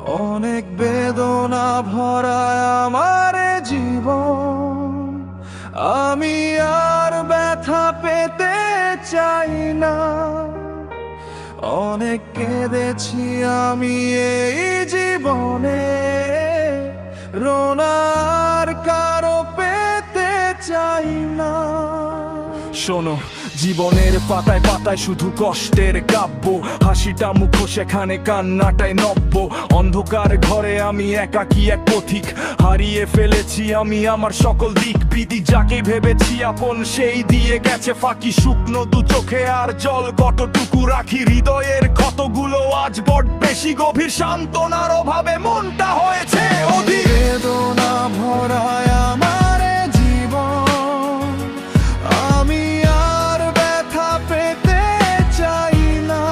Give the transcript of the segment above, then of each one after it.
অনেক বেদনা ভরা আমার জীবন, আমি আর ব্যথা পেতে চাই না। অনেক কেঁদেছি আমি এই জীবনে, রোনার কারো পেতে চাই না। শোনো, জীবনের পাতায় পাতায় শুধু কষ্টের কাব্য, হাসিটা মুখো সেখানে কান্নাটায় নব্য। অন্ধকার ঘরে আমি একাকী এক পথিক, হারিয়ে ফেলেছি আমি আমার সকল দিক বিধি। যাকে ভেবেছি আপন সেই দিয়ে গেছে ফাঁকি, শুকনো দু চোখে আর জল কতটুকু রাখি। হৃদয়ের ক্ষতগুলো আজ বড় বেশি গভীর, সান্ত্বনার অভাবে মনটা হয়েছে অধীর। বেদনা ভরায় আমার জীবন, আমি আর ব্যথা পেতে চাই না।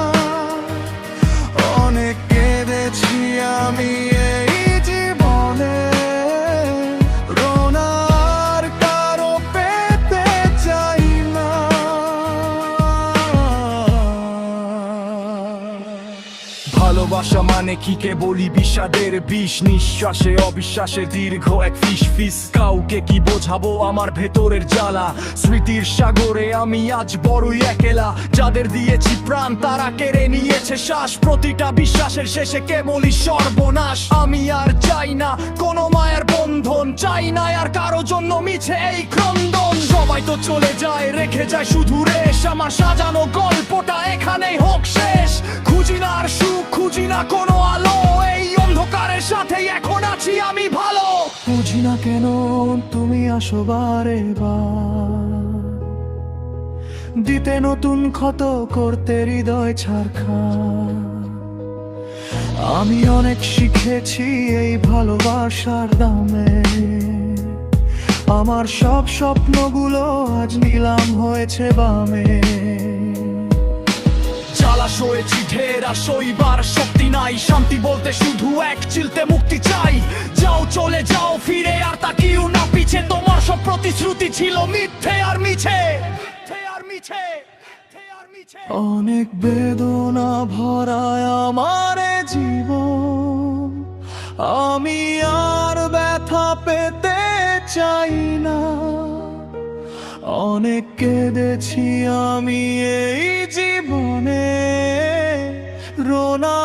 অনেক কেঁদেছি আমি এই জীবনে, রোনার কারো পেতে চাই না। ভালোবাসা মানে কি কে বলি বিষাদের বিষ, নিঃশ্বাসে অবিশ্বাসে দীর্ঘ এক ফিস। কাউকে কি বোঝাবো আমার ভেতরের জ্বালা, স্মৃতির সাগরে আমি আজ বড়ই একেলা। যাদের দিয়েছি প্রাণ তারা কেড়ে নিয়েছে শ্বাস, প্রতিটা বিশ্বাসের শেষে কেবলই সর্বনাশ। আমি আর চাই না কোনো মায়ের বন্ধন, চাই না আর কারো জন্য মিছে এই ক্রন্দন। সবাই তো চলে যায় রেখে যায় শুধু রেশ, আমার সাজানো গল্পটা এখানেই হোক শেষ। খুঁজি না আর সুখ, খুঁজি না কোনো আলো, এই অন্ধকারের সাথে এখন আছি আমি ভালো। বুঝি না কেন তুমি আসো বারে বার, দিতে নতুন ক্ষত, করতে হৃদয় ছারখার। আমি অনেক শিখেছি এই ভালোবাসার দামে, আমার সব স্বপ্নগুলো আজ নিলাম হয়েছে বামে। জ্বালা সয়েছি ঢের আর সইবার শক্তি নাই, শান্তি বলতে শুধু এক চিলতে মুক্তি চাই। যাও চলে যাও ফিরে আর তাকিও না পিছে, তোমার সব প্রতিশ্রুতি ছিল মিথ্যে আর মিছে। অনেক বেদনা ভরায় আমার জীবন, আমি আর ব্যথা পেতে চাই না। অনেক কেঁদেছি আমি এই জীবনে, রোনা